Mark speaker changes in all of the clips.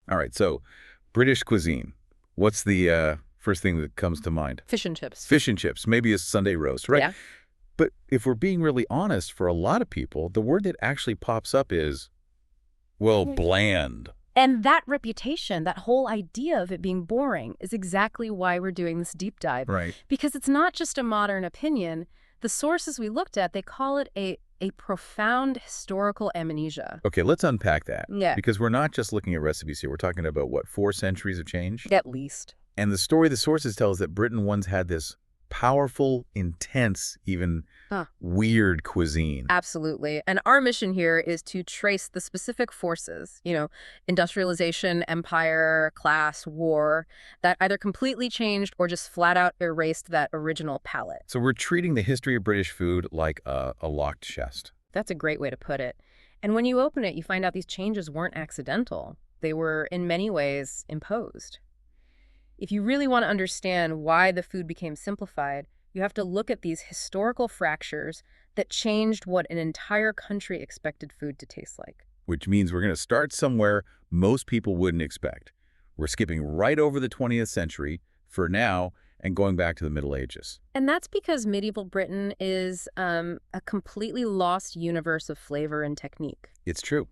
Speaker 1: All right, so British cuisine. What's the first thing that comes to mind?
Speaker 2: Fish and chips.
Speaker 1: Fish and chips, maybe a Sunday roast, right?
Speaker 2: Yeah.
Speaker 1: But if we're being really honest, for a lot of people, the word that actually pops up is, well, bland.
Speaker 2: And that reputation, that whole idea of it being boring, is exactly why we're doing this deep dive.
Speaker 1: Right.
Speaker 2: Because it's not just a modern opinion. The sources we looked at, they call it a profound historical amnesia.
Speaker 1: Okay, let's unpack that.
Speaker 2: Yeah.
Speaker 1: Because we're not just looking at recipes here. We're talking about, what, 4 centuries of change?
Speaker 2: At least.
Speaker 1: And the story the sources tell is that Britain once had this powerful, intense, even weird cuisine.
Speaker 2: Absolutely. And our mission here is to trace the specific forces, industrialization, empire, class, war, that either completely changed or just flat out erased that original palate.
Speaker 1: So we're treating the history of British food like a locked chest.
Speaker 2: That's a great way to put it. And when you open it, you find out these changes weren't accidental. They were, in many ways, imposed. If you really want to understand why the food became simplified, you have to look at these historical fractures that changed what an entire country expected food to taste like.
Speaker 1: Which means we're going to start somewhere most people wouldn't expect. We're skipping right over the 20th century for now and going back to the Middle Ages.
Speaker 2: And that's because medieval Britain is a completely lost universe of flavor and technique.
Speaker 1: It's true.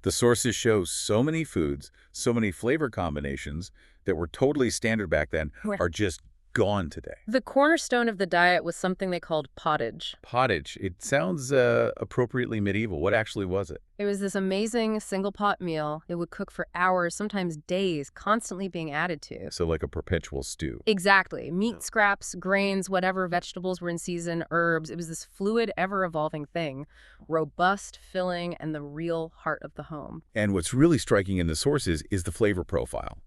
Speaker 1: The sources show so many foods, so many flavor combinations that were totally standard back then are just gone today.
Speaker 2: The cornerstone of the diet was something they called pottage.
Speaker 1: Pottage. It sounds appropriately medieval. What actually was it?
Speaker 2: It was this amazing single-pot meal. It would cook for hours, sometimes days, constantly being added to.
Speaker 1: So like a perpetual stew.
Speaker 2: Exactly. Meat scraps, grains, whatever vegetables were in season, herbs. It was this fluid, ever-evolving thing. Robust, filling, and the real heart of the home.
Speaker 1: And what's really striking in the sources is the flavor profile.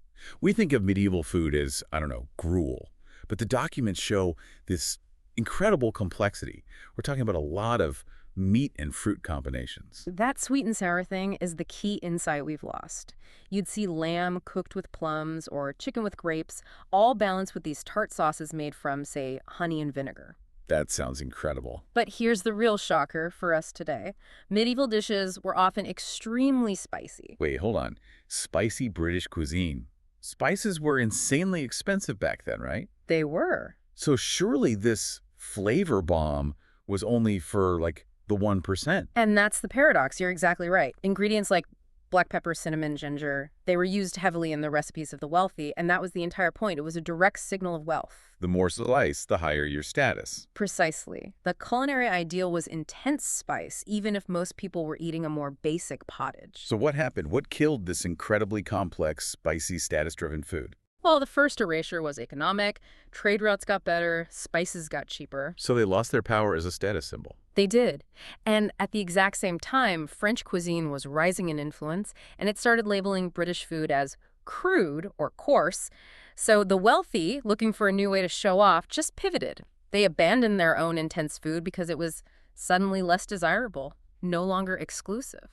Speaker 1: We think of medieval food as, I don't know, gruel. But the documents show this incredible complexity. We're talking about a lot of meat and fruit combinations.
Speaker 2: That sweet and sour thing is the key insight we've lost. You'd see lamb cooked with plums or chicken with grapes, all balanced with these tart sauces made from, say, honey and vinegar.
Speaker 1: That sounds incredible.
Speaker 2: But here's the real shocker for us today. Medieval dishes were often extremely spicy.
Speaker 1: Wait, hold on. Spicy British cuisine. Spices were insanely expensive back then, right?
Speaker 2: They were.
Speaker 1: So surely this flavor bomb was only for, like, the 1%.
Speaker 2: And that's the paradox. You're exactly right. Ingredients like black pepper, cinnamon, ginger, they were used heavily in the recipes of the wealthy, and that was the entire point. It was a direct signal of wealth.
Speaker 1: The more spice, the higher your status.
Speaker 2: Precisely. The culinary ideal was intense spice, even if most people were eating a more basic pottage.
Speaker 1: So what happened? What killed this incredibly complex, spicy, status-driven food?
Speaker 2: Well, the first erasure was economic. Trade routes got better. Spices got cheaper.
Speaker 1: So they lost their power as a status symbol.
Speaker 2: They did. And at the exact same time, French cuisine was rising in influence, and it started labeling British food as crude or coarse. So the wealthy, looking for a new way to show off, just pivoted. They abandoned their own intense food because it was suddenly less desirable, no longer exclusive.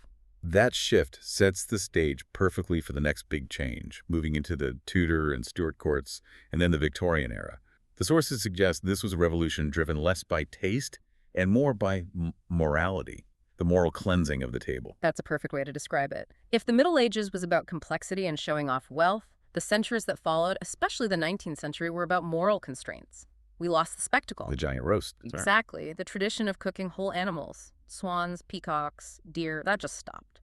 Speaker 1: That shift sets the stage perfectly for the next big change, moving into the Tudor and Stuart courts and then the Victorian era. The sources suggest this was a revolution driven less by taste and more by morality, the moral cleansing of the table.
Speaker 2: That's a perfect way to describe it. If the Middle Ages was about complexity and showing off wealth, the centuries that followed, especially the 19th century, were about moral constraints. We lost the spectacle.
Speaker 1: The giant roast.
Speaker 2: Exactly. The tradition of cooking whole animals, swans, peacocks, deer, that just stopped.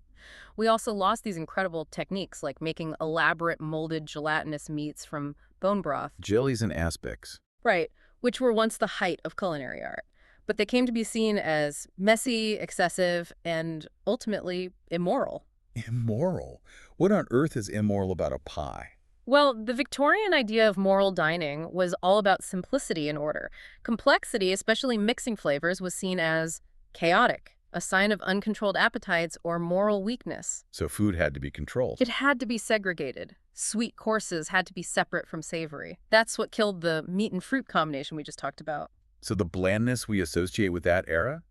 Speaker 2: We also lost these incredible techniques like making elaborate molded gelatinous meats from bone broth.
Speaker 1: Jellies and aspics.
Speaker 2: Right, which were once the height of culinary art. But they came to be seen as messy, excessive, and ultimately immoral.
Speaker 1: Immoral? What on earth is immoral about a pie?
Speaker 2: Well, the Victorian idea of moral dining was all about simplicity and order. Complexity, especially mixing flavors, was seen as chaotic, a sign of uncontrolled appetites or moral weakness.
Speaker 1: So food had to be controlled.
Speaker 2: It had to be segregated. Sweet courses had to be separate from savory. That's what killed the meat and fruit combination we just talked about.
Speaker 1: So the blandness we associate with that era,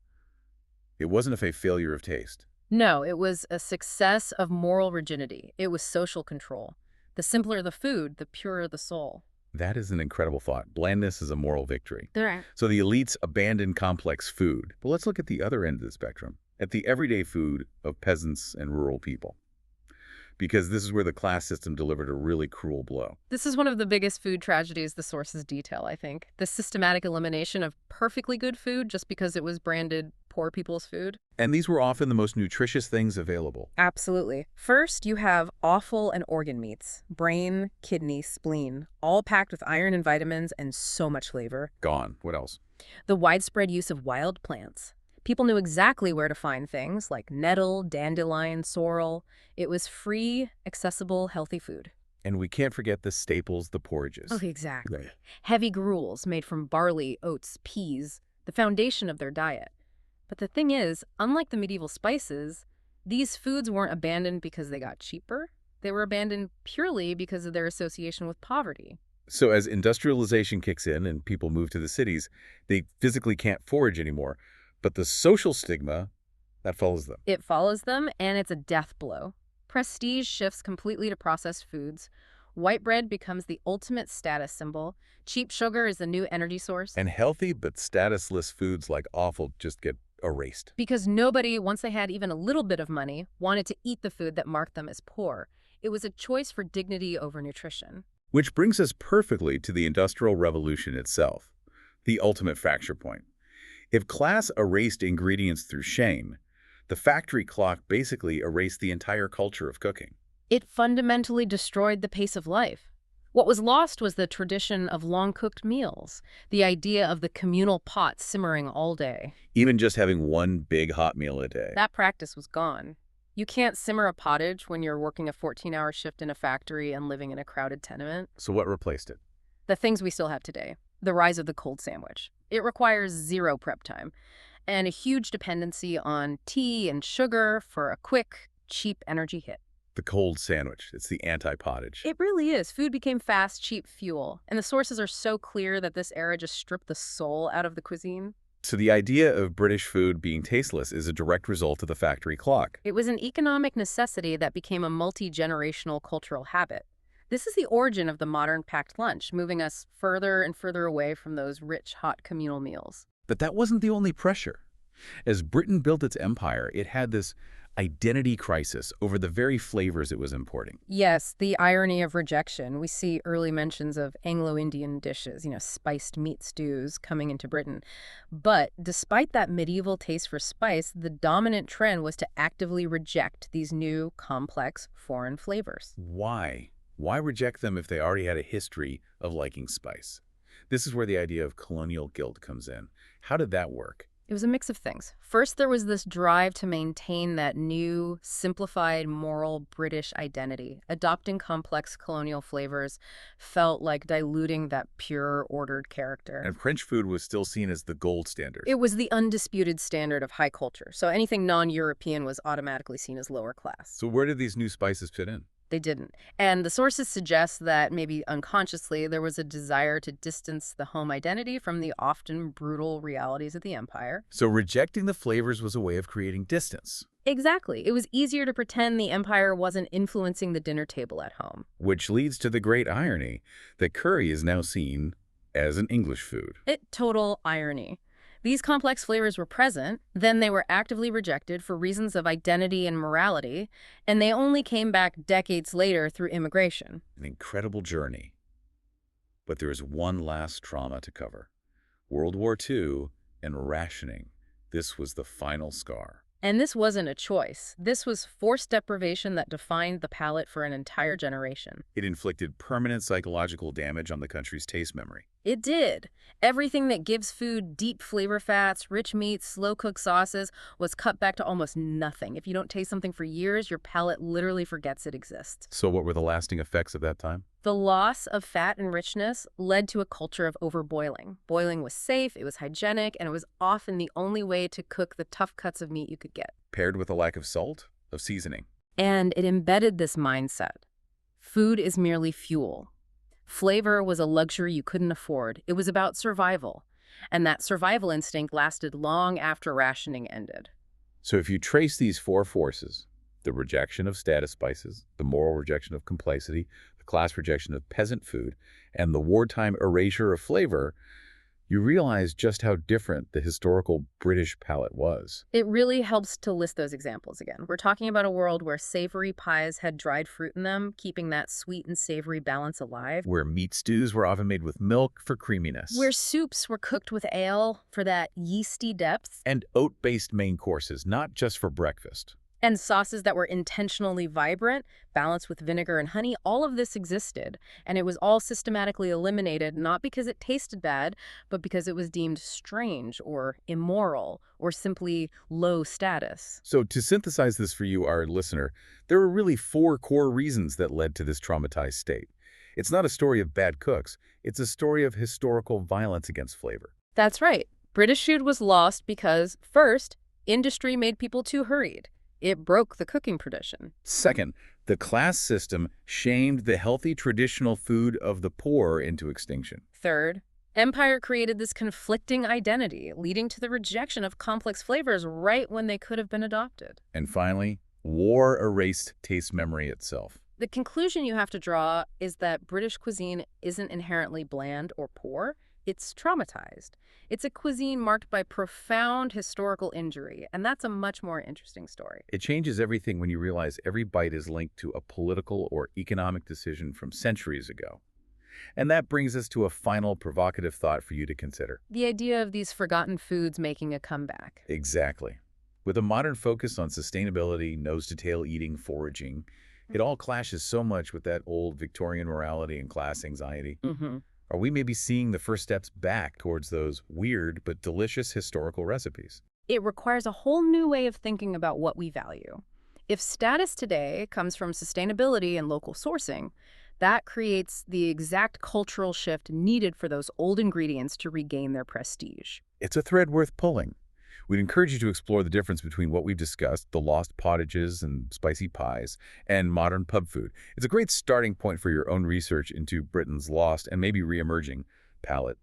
Speaker 1: it wasn't a failure of taste.
Speaker 2: No, it was a success of moral rigidity. It was social control. The simpler the food, the purer the soul.
Speaker 1: That is an incredible thought. Blandness is a moral victory.
Speaker 2: Right.
Speaker 1: So the elites abandoned complex food. But let's look at the other end of the spectrum, at the everyday food of peasants and rural people. because this is where the class system delivered a really cruel blow.
Speaker 2: This is one of the biggest food tragedies the sources detail, I think. The systematic elimination of perfectly good food just because it was branded poor people's food.
Speaker 1: And these were often the most nutritious things available.
Speaker 2: Absolutely. First, you have offal and organ meats, brain, kidney, spleen, all packed with iron and vitamins and so much flavor.
Speaker 1: Gone. What else?
Speaker 2: The widespread use of wild plants. People knew exactly where to find things like nettle, dandelion, sorrel. It was free, accessible, healthy food.
Speaker 1: And we can't forget the staples, the porridges.
Speaker 2: Oh, exactly.
Speaker 1: Right.
Speaker 2: Heavy gruels made from barley, oats, peas, the foundation of their diet. But the thing is, unlike the medieval spices, these foods weren't abandoned because they got cheaper. They were abandoned purely because of their association with poverty.
Speaker 1: So as industrialization kicks in and people move to the cities, they physically can't forage anymore. But the social stigma, that follows them.
Speaker 2: It follows them, and it's a death blow. Prestige shifts completely to processed foods. White bread becomes the ultimate status symbol. Cheap sugar is the new energy source.
Speaker 1: And healthy but statusless foods like offal just get erased.
Speaker 2: Because nobody, once they had even a little bit of money, wanted to eat the food that marked them as poor. It was a choice for dignity over nutrition.
Speaker 1: Which brings us perfectly to the Industrial Revolution itself, the ultimate fracture point. If class erased ingredients through shame, the factory clock basically erased the entire culture of cooking.
Speaker 2: It fundamentally destroyed the pace of life. What was lost was the tradition of long-cooked meals, the idea of the communal pot simmering all day.
Speaker 1: Even just having one big hot meal a day.
Speaker 2: That practice was gone. You can't simmer a pottage when you're working a 14-hour shift in a factory and living in a crowded tenement.
Speaker 1: So what replaced it?
Speaker 2: The things we still have today. The rise of the cold sandwich. It requires zero prep time and a huge dependency on tea and sugar for a quick, cheap energy hit.
Speaker 1: The cold sandwich. It's the anti-pottage.
Speaker 2: It really is. Food became fast, cheap fuel. And the sources are so clear that this era just stripped the soul out of the cuisine.
Speaker 1: So the idea of British food being tasteless is a direct result of the factory clock.
Speaker 2: It was an economic necessity that became a multi-generational cultural habit. This is the origin of the modern packed lunch, moving us further and further away from those rich, hot communal meals.
Speaker 1: But that wasn't the only pressure. As Britain built its empire, it had this identity crisis over the very flavors it was importing.
Speaker 2: Yes, the irony of rejection. We see early mentions of Anglo-Indian dishes, spiced meat stews coming into Britain. But despite that medieval taste for spice, the dominant trend was to actively reject these new, complex, foreign flavors.
Speaker 1: Why? Why reject them if they already had a history of liking spice? This is where the idea of colonial guilt comes in. How did that work?
Speaker 2: It was a mix of things. First, there was this drive to maintain that new, simplified, moral British identity. Adopting complex colonial flavors felt like diluting that pure, ordered character.
Speaker 1: And French food was still seen as the gold standard.
Speaker 2: It was the undisputed standard of high culture, so anything non-European was automatically seen as lower class.
Speaker 1: So where did these new spices fit in?
Speaker 2: They didn't. And the sources suggest that maybe unconsciously there was a desire to distance the home identity from the often brutal realities of the empire.
Speaker 1: So rejecting the flavors was a way of creating distance.
Speaker 2: Exactly. It was easier to pretend the empire wasn't influencing the dinner table at home.
Speaker 1: Which leads to the great irony that curry is now seen as an English food.
Speaker 2: Total irony. These complex flavors were present, then they were actively rejected for reasons of identity and morality, and they only came back decades later through immigration.
Speaker 1: An incredible journey. But there is one last trauma to cover. World War II and rationing. This was the final scar.
Speaker 2: And this wasn't a choice. This was forced deprivation that defined the palate for an entire generation.
Speaker 1: It inflicted permanent psychological damage on the country's taste memory.
Speaker 2: It did. Everything that gives food deep flavor fats, rich meats, slow-cooked sauces was cut back to almost nothing. If you don't taste something for years, your palate literally forgets it exists.
Speaker 1: So what were the lasting effects of that time?
Speaker 2: The loss of fat and richness led to a culture of overboiling. Boiling was safe, it was hygienic, and it was often the only way to cook the tough cuts of meat you could get.
Speaker 1: Paired with a lack of salt, of seasoning.
Speaker 2: And it embedded this mindset. Food is merely fuel. Flavor was a luxury you couldn't afford. It was about survival. And that survival instinct lasted long after rationing ended.
Speaker 1: So if you trace these four forces, the rejection of status spices, the moral rejection of complexity, the class rejection of peasant food, and the wartime erasure of flavor, you realize just how different the historical British palate was.
Speaker 2: It really helps to list those examples again. We're talking about a world where savory pies had dried fruit in them, keeping that sweet and savory balance alive.
Speaker 1: Where meat stews were often made with milk for
Speaker 2: Where
Speaker 1: creaminess.
Speaker 2: soups were cooked with ale for that yeasty depth.
Speaker 1: And oat-based main courses, not just for breakfast.
Speaker 2: And sauces that were intentionally vibrant, balanced with vinegar and honey, all of this existed. And it was all systematically eliminated, not because it tasted bad, but because it was deemed strange or immoral or simply low status.
Speaker 1: So to synthesize this for you, our listener, there were really four core reasons that led to this traumatized state. It's not a story of bad cooks. It's a story of historical violence against flavor.
Speaker 2: That's right. British food was lost because, first, industry made people too hurried. It broke the cooking tradition.
Speaker 1: Second, the class system shamed the healthy traditional food of the poor into extinction.
Speaker 2: Third, empire created this conflicting identity, leading to the rejection of complex flavors right when they could have been adopted.
Speaker 1: And finally, war erased taste memory itself.
Speaker 2: The conclusion you have to draw is that British cuisine isn't inherently bland or poor. It's traumatized. It's a cuisine marked by profound historical injury, and that's a much more interesting story.
Speaker 1: It changes everything when you realize every bite is linked to a political or economic decision from centuries ago. And that brings us to a final provocative thought for you to consider.
Speaker 2: The idea of these forgotten foods making a comeback.
Speaker 1: Exactly. With a modern focus on sustainability, nose-to-tail eating, foraging, it all clashes so much with that old Victorian morality and class anxiety. Are we maybe seeing the first steps back towards those weird but delicious historical recipes?
Speaker 2: It requires a whole new way of thinking about what we value. If status today comes from sustainability and local sourcing, that creates the exact cultural shift needed for those old ingredients to regain their prestige.
Speaker 1: It's a thread worth pulling. We'd encourage you to explore the difference between what we've discussed, the lost pottages and spicy pies, and modern pub food. It's a great starting point for your own research into Britain's lost and maybe re-emerging palate.